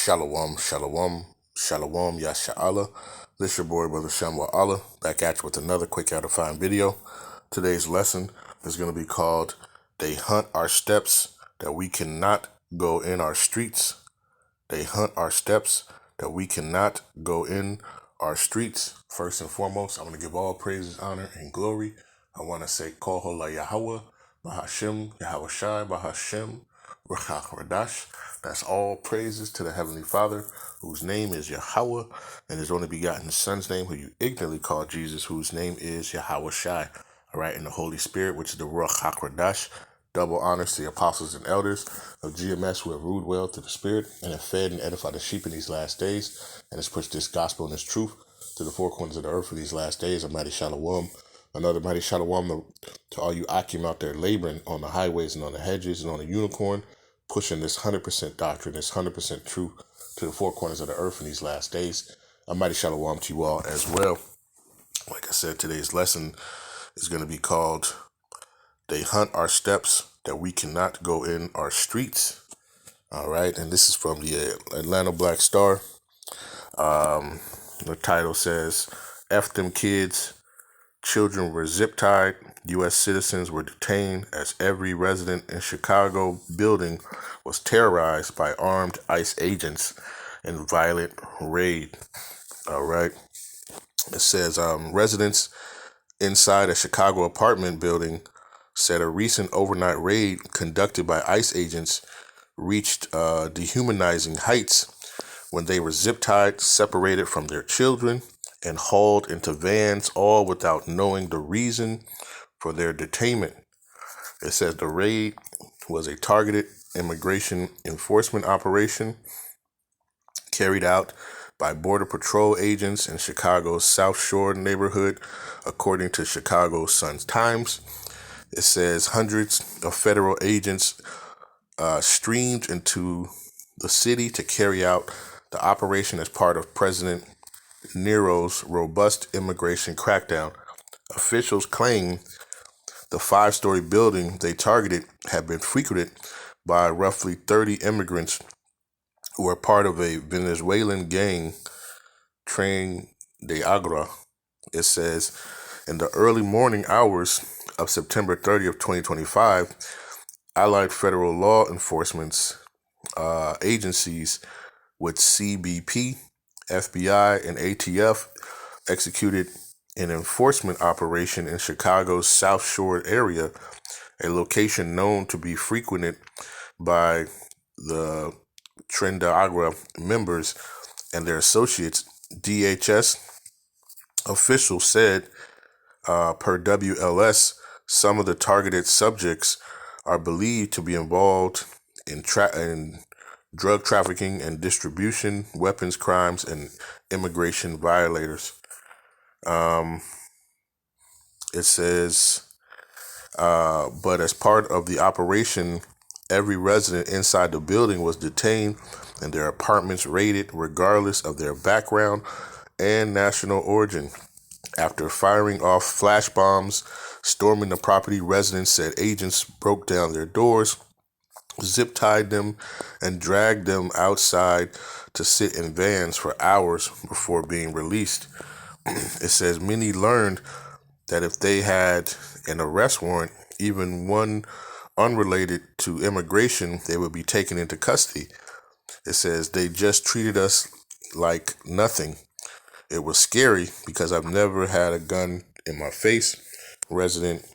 Shalom, shalom, shalom, yasha'Allah. This your boy, Brother Shamwa Allah, back at you with another quick edifying video. Today's lesson is going to be called, They Hunt Our Steps That We Cannot Go in Our Streets. They hunt our steps that we cannot go in our streets. First and foremost, I want to give all praises, honor, and glory. I want to say, Yahawah, Bahasham, Yahawashi, Bahasham, Qadash. That's all praises to the Heavenly Father, whose name is Yahawah, and His only begotten Son's name, who you ignorantly call Jesus, whose name is Yahawashi. All right, and the Holy Spirit, which is the Rawchaa Qadash. Double honors to the apostles and elders of GMS who have ruled well through the Spirit and have fed and edified the sheep in these last days, and has pushed this gospel and this truth to the four corners of the earth for these last days. A mighty shalom. Another mighty shalom to all you Akim out there laboring on the highways and on the hedges and on the unicorn, pushing this 100% doctrine, this 100% truth to the four corners of the earth in these last days. A mighty shalom to you all as well. Like I said, today's lesson is going to be called, They Hunt Our Steps That We Cannot Go in Our Streets. All right, and this is from the Atlanta Black Star. The title says, F them kids. Children were zip-tied. U.S. citizens were detained as every resident in Chicago building was terrorized by armed ICE agents in violent raid. All right. It says residents inside a Chicago apartment building said a recent overnight raid conducted by ICE agents reached dehumanizing heights when they were zip-tied, separated from their children, and hauled into vans, all without knowing the reason for their detainment. It says the raid was a targeted immigration enforcement operation carried out by Border Patrol agents in Chicago's South Shore neighborhood, according to Chicago Sun-Times. It says hundreds of federal agents streamed into the city to carry out the operation as part of President Nero's robust immigration crackdown. Officials claim the 5-story building they targeted had been frequented by roughly 30 immigrants who were part of a Venezuelan gang, Tren de Agra. It says, in the early morning hours of September 30th, 2025, Allied federal law enforcement agencies with CBP, FBI, and ATF executed an enforcement operation in Chicago's South Shore area, a location known to be frequented by the Tren de Agra members and their associates. DHS officials said, per WLS, some of the targeted subjects are believed to be involved in drug trafficking and distribution, weapons crimes, and immigration violators. It says, but as part of the operation, every resident inside the building was detained and their apartments raided regardless of their background and national origin. After firing off flash bombs, storming the property, residents said agents broke down their doors, zip-tied them, and dragged them outside to sit in vans for hours before being released. It says many learned that if they had an arrest warrant, even one unrelated to immigration, they would be taken into custody. It says they just treated us like nothing. It was scary because I've never had a gun in my face. Resident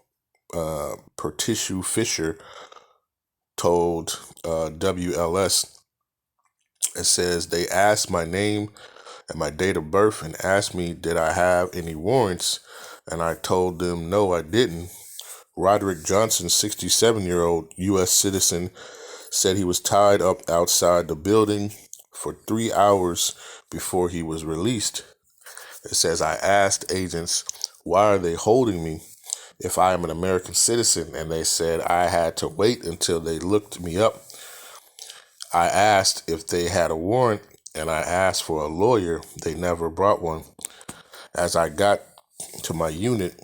Pertishu Fisher told WLS. It says they asked my name and my date of birth and asked me did I have any warrants, and I told them no, I didn't. Roderick Johnson, 67-year-old U.S. citizen, said he was tied up outside the building for 3 hours before he was released. It says, I asked agents, why are they holding me if I am an American citizen? And they said I had to wait until they looked me up. I asked if they had a warrant, and I asked for a lawyer. They never brought one. As I got to my unit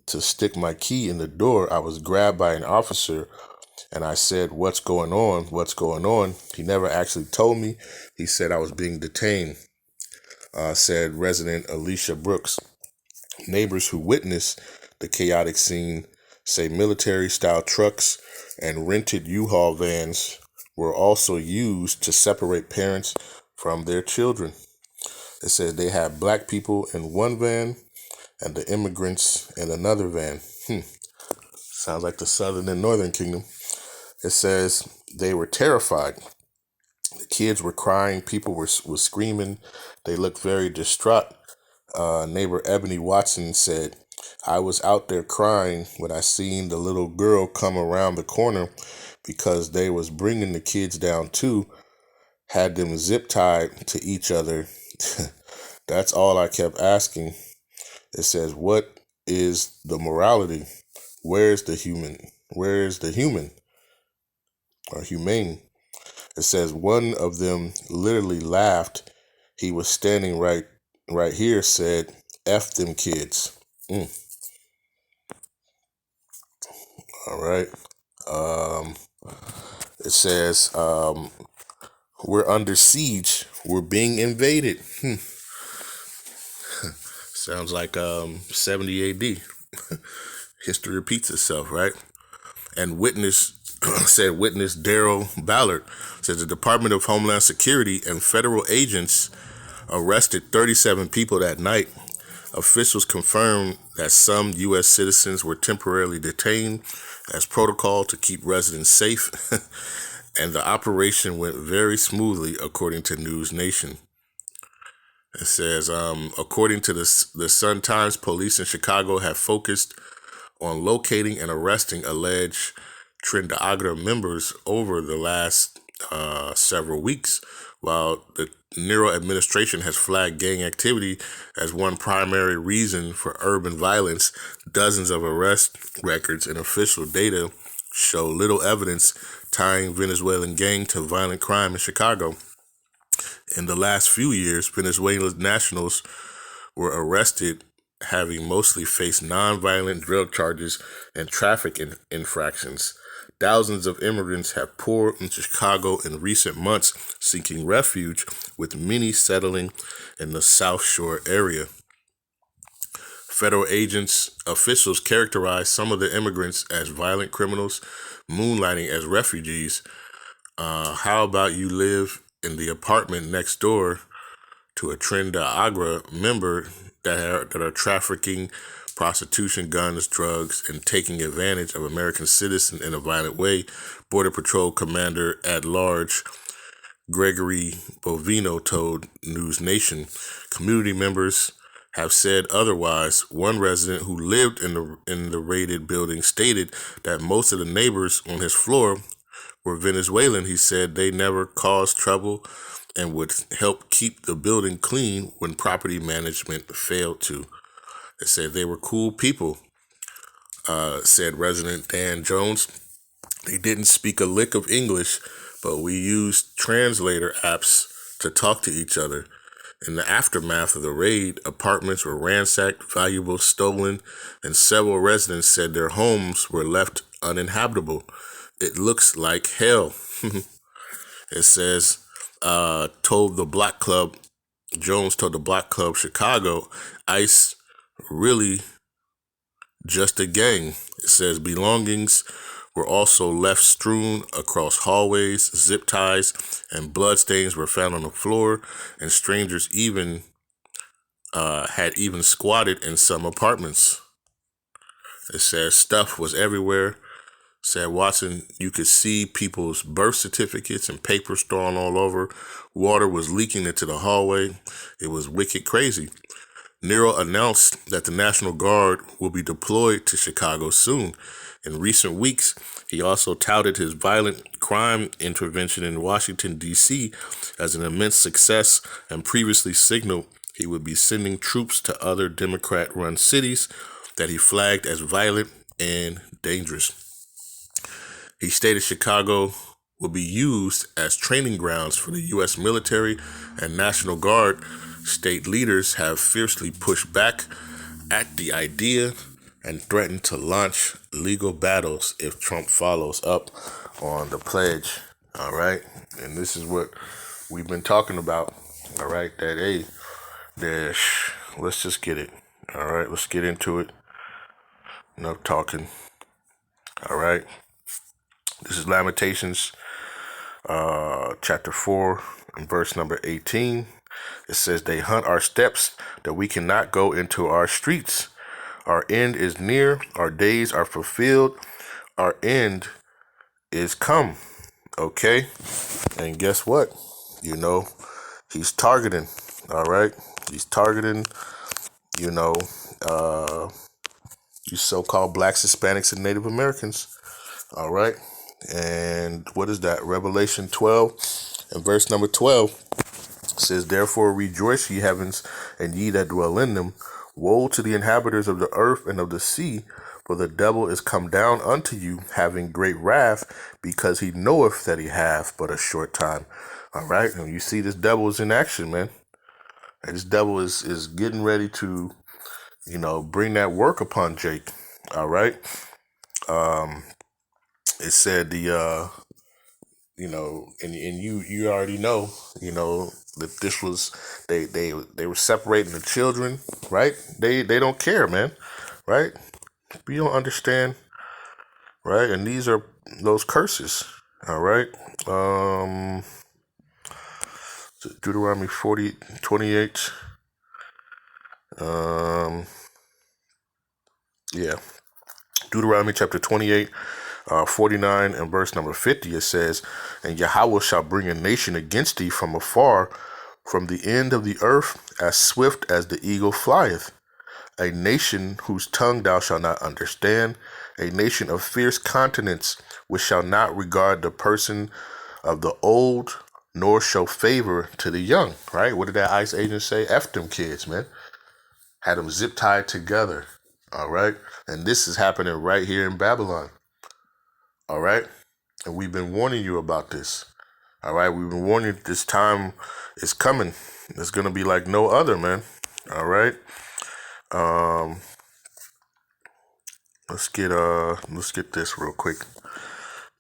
to stick my key in the door, I was grabbed by an officer And I said, "What's going on? What's going on?" He never actually told me. He said I was being detained, said resident Alicia Brooks. Neighbors who witnessed the chaotic scene say military-style trucks and rented U-Haul vans were also used to separate parents from their children. It says they had black people in one van and the immigrants in another van. Sounds like the Southern and Northern Kingdom. It says they were terrified. The kids were crying. People were screaming. They looked very distraught. Neighbor Ebony Watson said, "I was out there crying when I seen the little girl come around the corner because they was bringing the kids down too, had them zip tied to each other." That's all I kept asking. It says, "What is the morality? Where's the human? Where is the human or humane?" It says one of them literally laughed. He was standing right here, said, "F them kids." All right. It says, "We're under siege. We're being invaded." Sounds like 70 AD. History repeats itself, right? And witness Daryl Ballard says the Department of Homeland Security and federal agents arrested 37 people that night. Officials confirmed that some U.S. citizens were temporarily detained as protocol to keep residents safe, and the operation went very smoothly, according to News Nation. It says, according to the Sun-Times, police in Chicago have focused on locating and arresting alleged Trinidad Agra members over the last several weeks, while the Nero administration has flagged gang activity as one primary reason for urban violence. Dozens of arrest records and official data show little evidence tying Venezuelan gang to violent crime in Chicago. In the last few years, Venezuelan nationals were arrested, having mostly faced non-violent drug charges and traffic infractions. Thousands of immigrants have poured into Chicago in recent months seeking refuge, with many settling in the South Shore area. Federal officials characterized some of the immigrants as violent criminals, moonlighting as refugees. How about you live in the apartment next door to a Trinidad Agra member that are trafficking, prostitution, guns, drugs, and taking advantage of American citizens in a violent way? Border Patrol Commander at Large Gregory Bovino told News Nation. Community members have said otherwise. One resident who lived in the raided building stated that most of the neighbors on his floor were Venezuelan. He said they never caused trouble and would help keep the building clean when property management failed to. They said they were cool people, said resident Dan Jones. They didn't speak a lick of English, but we used translator apps to talk to each other. In the aftermath of the raid, apartments were ransacked, valuables stolen, and several residents said their homes were left uninhabitable. It looks like hell. It says, Jones told the Block Club Chicago, ICE really just a gang. It says belongings were also left strewn across hallways, zip ties and bloodstains were found on the floor, and strangers had squatted in some apartments. It says stuff was everywhere. Said Watson, you could see people's birth certificates and papers thrown all over. Water was leaking into the hallway. It was wicked crazy. Nero announced that the National Guard will be deployed to Chicago soon. In recent weeks, he also touted his violent crime intervention in Washington, D.C. as an immense success, and previously signaled he would be sending troops to other Democrat-run cities that he flagged as violent and dangerous. He stated Chicago will be used as training grounds for the U.S. military and National Guard. State leaders have fiercely pushed back at the idea and threatened to launch legal battles if Trump follows up on the pledge. All right. And this is what we've been talking about. All right. That, hey, let's just get it. All right. Let's get into it. Enough talking. All right. This is Lamentations chapter 4 and verse number 18. It says, they hunt our steps that we cannot go into our streets. Our end is near. Our days are fulfilled. Our end is come. Okay. And guess what? He's targeting. All right. He's targeting, you so-called blacks, Hispanics, and Native Americans. All right. And what is that? Revelation 12 and verse number 12 says, therefore rejoice, ye heavens, and ye that dwell in them. Woe to the inhabitants of the earth and of the sea, for the devil is come down unto you, having great wrath, because he knoweth that he hath but a short time. All right. And you see this devil is in action, man. And this devil is getting ready to, bring that work upon Jake. All right. It said and you already know, that this was, they were separating the children, right? They don't care, man, right? You don't understand, right? And these are those curses, all right? Deuteronomy 40:28. Deuteronomy chapter 28, 49 and verse number 50, it says, and Yahawah shall bring a nation against thee from afar, from the end of the earth, as swift as the eagle flieth. A nation whose tongue thou shalt not understand, a nation of fierce countenance, which shall not regard the person of the old, nor show favor to the young. Right? What did that ICE agent say? F them kids, man. Had them zip tied together. All right? And this is happening right here in Babylon. All right? And we've been warning you about this. All right? We've been warning you this time is coming. It's going to be like no other, man. All right? Let's get this real quick.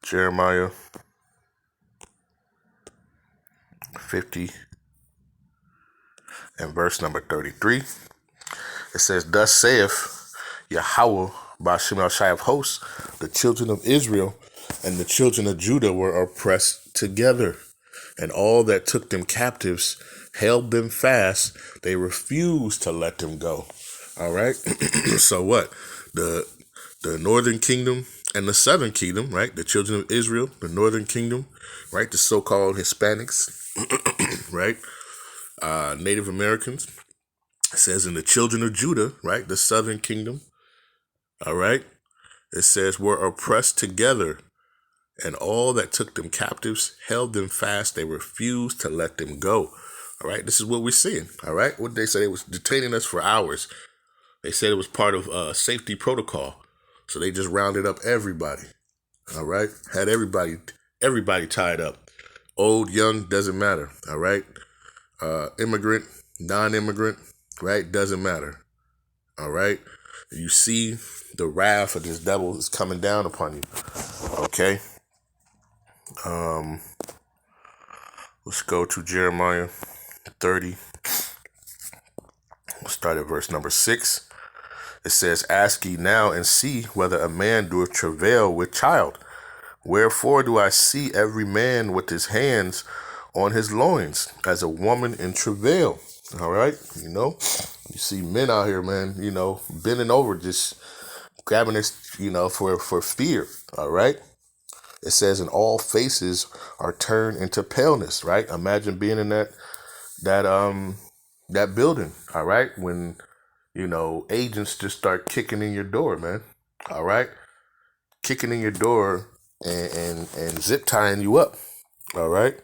Jeremiah 50 and verse number 33. It says, thus saith Yahawah, Bahasham of hosts, the children of Israel and the children of Judah were oppressed together, and all that took them captives held them fast. They refused to let them go. All right. So what? The northern kingdom and the southern kingdom, right? The children of Israel, the northern kingdom, right? The so-called Hispanics, right? Native Americans. It says in the children of Judah, right? The southern kingdom. All right. It says were oppressed together, and all that took them captives held them fast. They refused to let them go. All right. This is what we're seeing. All right. What did they say? They was detaining us for hours. They said it was part of safety protocol. So they just rounded up everybody. All right. Had everybody tied up. Old, young, doesn't matter. All right. Immigrant, non-immigrant, right? Doesn't matter. All right. You see the wrath of this devil is coming down upon you. Okay. Let's go to Jeremiah 30. We'll start at verse number 6. It says, ask ye now and see whether a man doeth travail with child. Wherefore do I see every man with his hands on his loins, as a woman in travail. All right. You see men out here, man, bending over, just grabbing this, for fear. All right. It says, and all faces are turned into paleness. Right. Imagine being in that building. All right. When, agents just start kicking in your door, man. All right. Kicking in your door and zip tying you up. All right.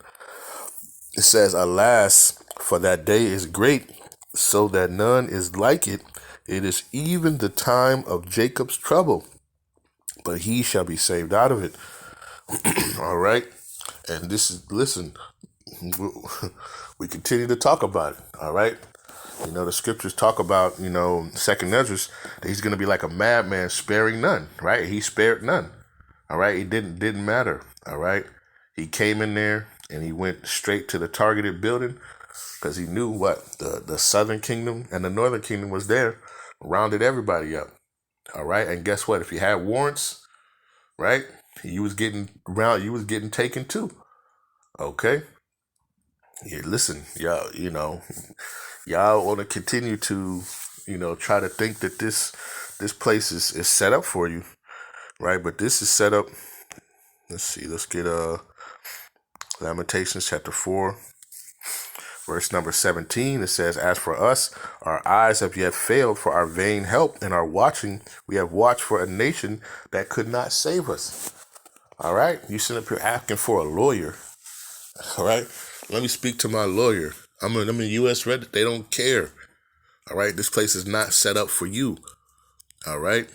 It says, alas, for that day is great, so that none is like it. It is even the time of Jacob's trouble, but he shall be saved out of it. All right. And this is, listen, we continue to talk about it. All right. The scriptures talk about, second Ezra, that he's going to be like a madman, sparing none, right? He spared none. All right. It didn't matter. All right. He came in there and he went straight to the targeted building because he knew what the southern kingdom and the northern kingdom was there, rounded everybody up. All right. And guess what? If you had warrants, right, you was getting taken too. Okay. Yeah, listen, y'all want to continue to, try to think that this place is set up for you, right? But this is set up. Let's see. Let's get Lamentations chapter 4, verse number 17. It says, "As for us, our eyes have yet failed for our vain help, and our watching we have watched for a nation that could not save us." All right, you sit up here asking for a lawyer. All right, let me speak to my lawyer. I'm in U.S. Red. They don't care. All right, this place is not set up for you. All right,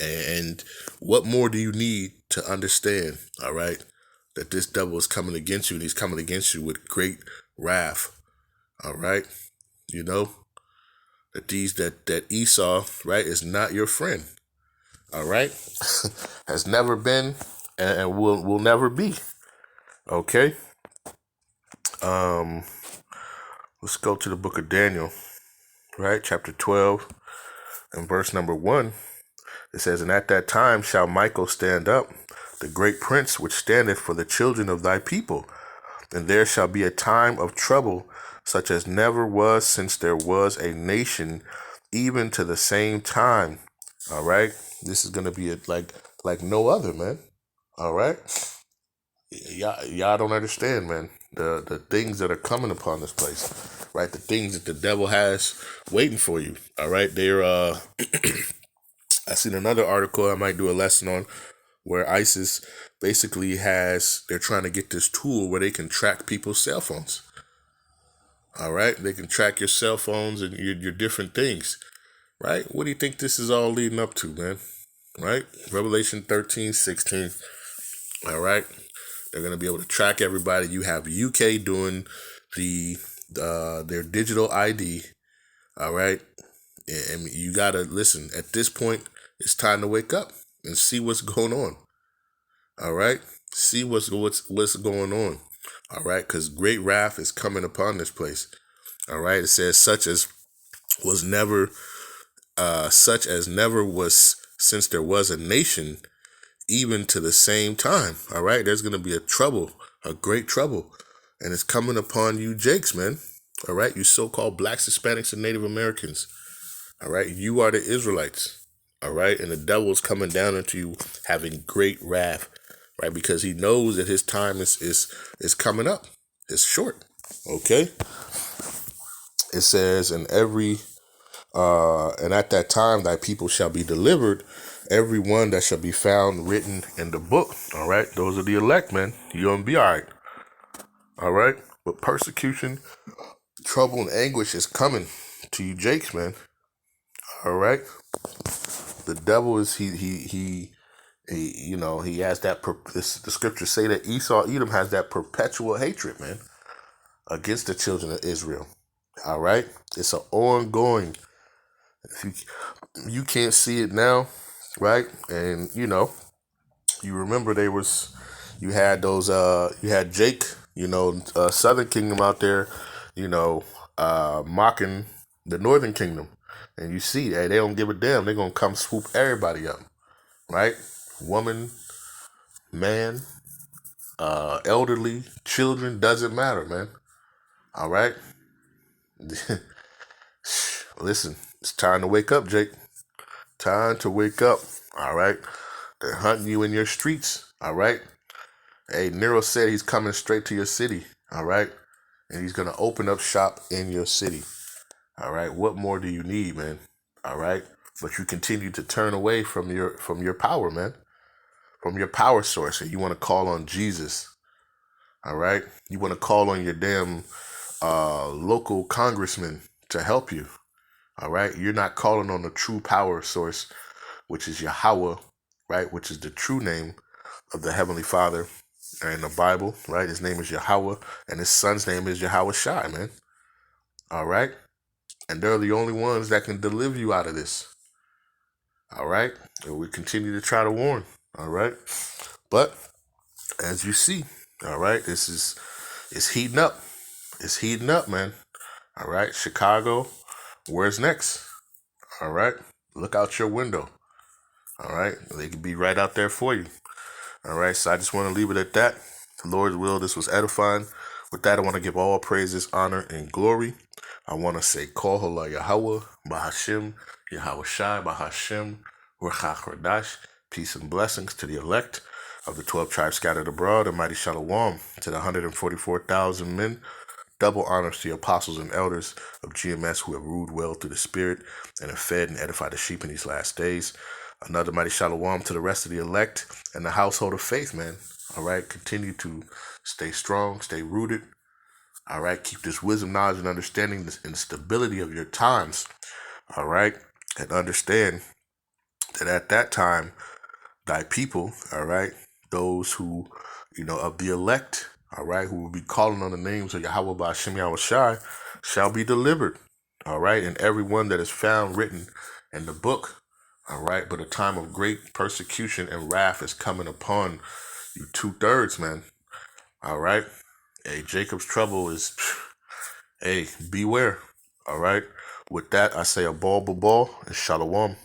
and what more do you need to understand? All right, that this devil is coming against you, and he's coming against you with great wrath. All right, that Esau, right, is not your friend. All right, has never been and will never be. Okay. Let's go to the book of Daniel, right? Chapter 12 and verse number 1. It says, "And at that time shall Michael stand up, the great prince which standeth for the children of thy people. And there shall be a time of trouble, such as never was since there was a nation, even to the same time." All right. This is going to be like no other, man. All right. Y'all don't understand, man. The things that are coming upon this place, right? The things that the devil has waiting for you. All right. I seen another article I might do a lesson on where ISIS basically they're trying to get this tool where they can track people's cell phones. All right. They can track your cell phones and your different things, right? What do you think this is all leading up to, man? Right? Revelation 13:16. All right. They're going to be able to track everybody. You have UK doing their digital ID. All right. And you got to listen. At this point, it's time to wake up and see what's going on. All right. See what's going on. All right. Because great wrath is coming upon this place. All right. It says such as never was since there was a nation, even to the same time. All right. There's going to be a great trouble. And it's coming upon you Jakes, man. All right. You so-called blacks, Hispanics, and Native Americans. All right. You are the Israelites. All right. And the devil is coming down into you having great wrath. Right. Because he knows that his time is coming up. It's short. Okay. It says, and at that time thy people shall be delivered, every one that shall be found written in the book. All right. Those are the elect, man. You're going to be all right. All right. But persecution, trouble, and anguish is coming to you Jakes, man. All right. The devil is, he has that, the scriptures say that Edom has that perpetual hatred, man, against the children of Israel. All right. It's an ongoing, if you can't see it now, right? And, you remember you had Jake, Southern Kingdom out there, mocking the Northern Kingdom. And you see, hey, they don't give a damn. They're going to come swoop everybody up, right? Woman, man, elderly, children, doesn't matter, man. All right? Listen, it's time to wake up, Jake. Time to wake up, all right? They're hunting you in your streets, all right? Hey, Nero said he's coming straight to your city, all right? And he's going to open up shop in your city, all right? What more do you need, man? All right? But you continue to turn away from your power, man, from your power source, and you want to call on Jesus, all right? You want to call on your damn local congressman to help you, all right? You're not calling on the true power source, which is Yahawah, right? Which is the true name of the Heavenly Father in the Bible, right? His name is Yahawah, and his son's name is Yahawashi, man. All right? And they're the only ones that can deliver you out of this. All right? And we continue to try to warn. All right? But as you see, all right, it's heating up. It's heating up, man. All right? Chicago, where's next? All right? Look out your window. All right? They could be right out there for you. All right? So I just want to leave it at that. The Lord's will, this was edifying. With that, I want to give all praises, honor, and glory. I want to say, Halal, Yahawah, Bahasham, Yahawashi, Bahasham, Rawchaa, Qadash. Peace and blessings to the elect of the 12 tribes scattered abroad, and mighty Shalom to the 144,000 men. Double honors to the apostles and elders of GMS who have ruled well through the Spirit and have fed and edified the sheep in these last days. Another mighty Shalom to the rest of the elect and the household of faith, man. All right, continue to stay strong, stay rooted. All right, keep this wisdom, knowledge, and understanding and stability of your times. All right, and understand that at that time, thy people, all right, those who, of the elect, all right, who will be calling on the names of Yahawah, Bahasham, Yahawashi, shall be delivered, all right, and everyone that is found written in the book, all right, but a time of great persecution and wrath is coming upon you 2/3, man, all right. Hey, Jacob's trouble is, hey, beware, all right. With that, I say a ball, and shalom.